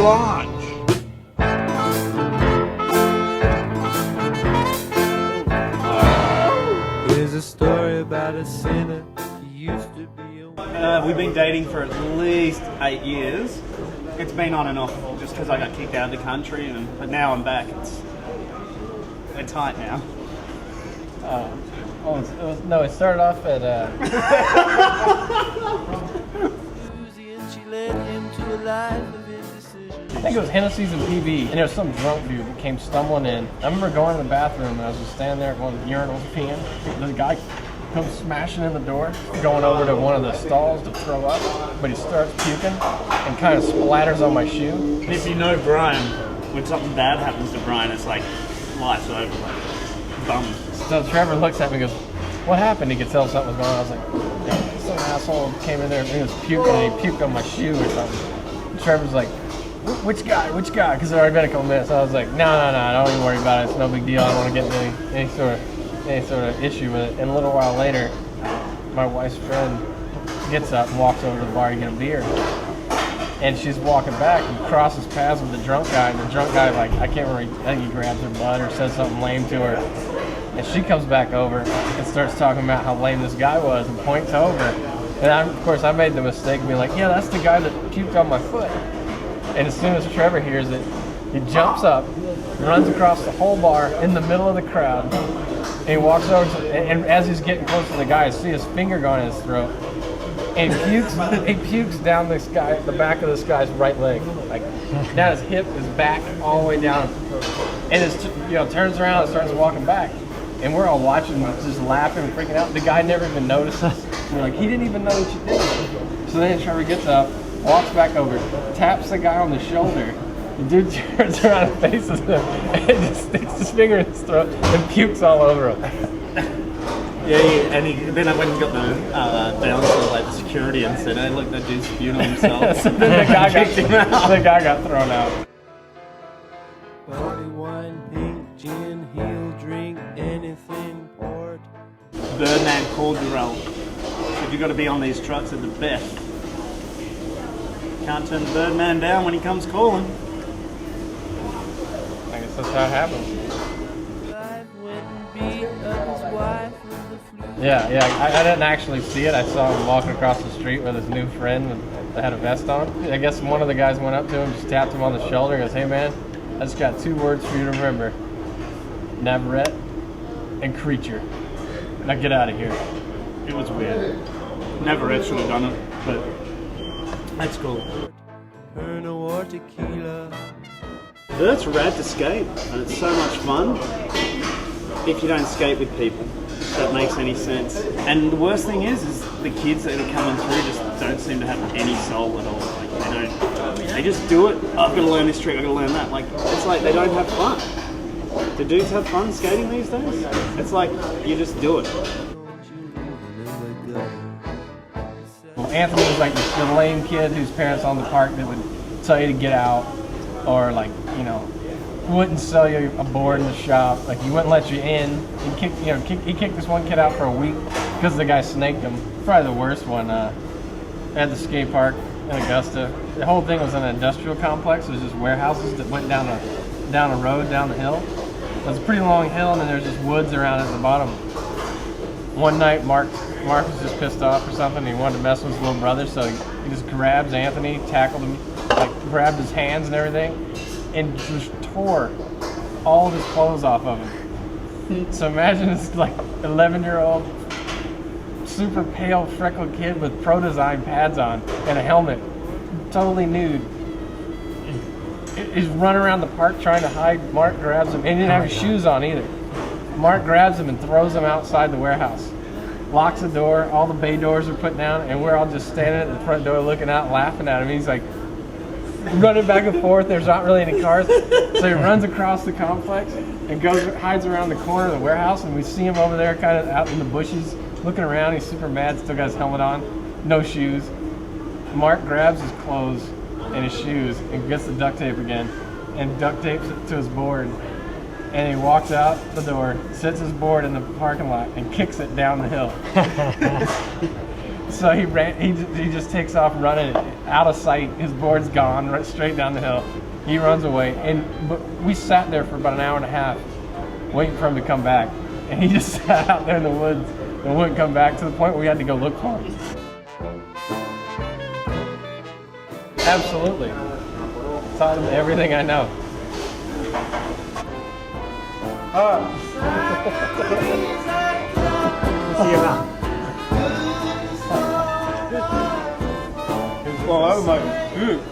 Lodge. There's a story about a sinner. He used to be a... We've been dating for at least 8 years. It's been on and off just because I got kicked out of the country, but now I'm back. We're tight now. No, it started off at I think it was Hennessy's and PB, and there was some drunk dude that came stumbling in. I remember going to the bathroom, and I was just standing there at one of the urinals peeing. The guy comes smashing in the door, going over to one of the stalls to throw up, but he starts puking and kind of splatters on my shoe. If you know Brian, when something bad happens to Brian, it's like life's over, like bum. So Trevor looks at me and goes, "What happened?" He could tell something was going on. I was like, some asshole came in there and he was puking, and he puked on my shoe or something. And Trevor's like, which guy? Because it had already been a couple minutes. So I was like, no, don't even worry about it. It's no big deal. I don't want to get into any sort of issue with it. And a little while later, my wife's friend gets up and walks over to the bar to get a beer. And she's walking back and crosses paths with the drunk guy. And the drunk guy, like, I can't remember, I think he grabs her butt or says something lame to her. And she comes back over and starts talking about how lame this guy was and points over. And of course, I made the mistake of being like, yeah, that's the guy that puked on my foot. And as soon as Trevor hears it, he jumps up, runs across the whole bar in the middle of the crowd, and he walks over to, and as he's getting close to the guy, I see his finger going in his throat, and he pukes down the back of this guy's right leg, like down his hip, his back, all the way down, and turns around and starts walking back, and we're all watching, just laughing and freaking out. The guy never even noticed us. We're like, he didn't even know what you did. So then Trevor gets up, walks back over, taps the guy on the shoulder. The dude turns around and faces him and just sticks his finger in his throat and pukes all over him. Then I went and got the bouncer, like the security, and said, "Hey, look, that dude's spewing on himself." So then the guy got thrown out. Barley wine, pink gin, he'll drink anything port. Birdman called Durrell. Said, "You got to be on these trucks at the best. Can't turn the Birdman down when he comes calling." I guess that's how it happens. Yeah, I didn't actually see it. I saw him walking across the street with his new friend that had a vest on. I guess one of the guys went up to him, just tapped him on the shoulder and goes, "Hey man, I just got 2 words for you to remember. Navarrete and creature. Now get out of here." It was weird. Navarrete should have done it, but that's cool. Pernod or tequila. That's rad to skate, and it's so much fun if you don't skate with people. If that makes any sense. And the worst thing is the kids that are coming through just don't seem to have any soul at all. Like they just do it. Oh, I've got to learn this trick. I've got to learn that. Like it's like they don't have fun. Do dudes have fun skating these days? It's like you just do it. Well, Anthony was like the lame kid whose parents on the park that would tell you to get out, or like, wouldn't sell you a board in the shop. Like he wouldn't let you in. He kicked this one kid out for a week because the guy snaked him. Probably the worst one. At the skate park in Augusta. The whole thing was in an industrial complex. It was just warehouses that went down a road, down the hill. It was a pretty long hill, and then there's just woods around at the bottom. One night, Mark was just pissed off or something. He wanted to mess with his little brother, so he just grabs Anthony, tackled him, like grabbed his hands and everything, and just tore all of his clothes off of him. So imagine this like 11-year-old, super pale, freckled kid with Pro Design pads on and a helmet, totally nude. He's running around the park trying to hide. Mark grabs him, and he didn't have his shoes on either. Mark grabs him and throws him outside the warehouse. Locks the door, all the bay doors are put down, and we're all just standing at the front door looking out, laughing at him. He's like running back and forth. There's not really any cars. So he runs across the complex and hides around the corner of the warehouse, and we see him over there kind of out in the bushes looking around. He's super mad, still got his helmet on, no shoes. Mark grabs his clothes and his shoes and gets the duct tape again and duct tapes it to his board. And he walks out the door, sets his board in the parking lot, and kicks it down the hill. So he ran. He just takes off running out of sight. His board's gone, right straight down the hill. He runs away, but we sat there for about an hour and a half, waiting for him to come back. And he just sat out there in the woods and wouldn't come back, to the point where we had to go look for him. Absolutely. Taught him everything I know. See you now. Well, oh my.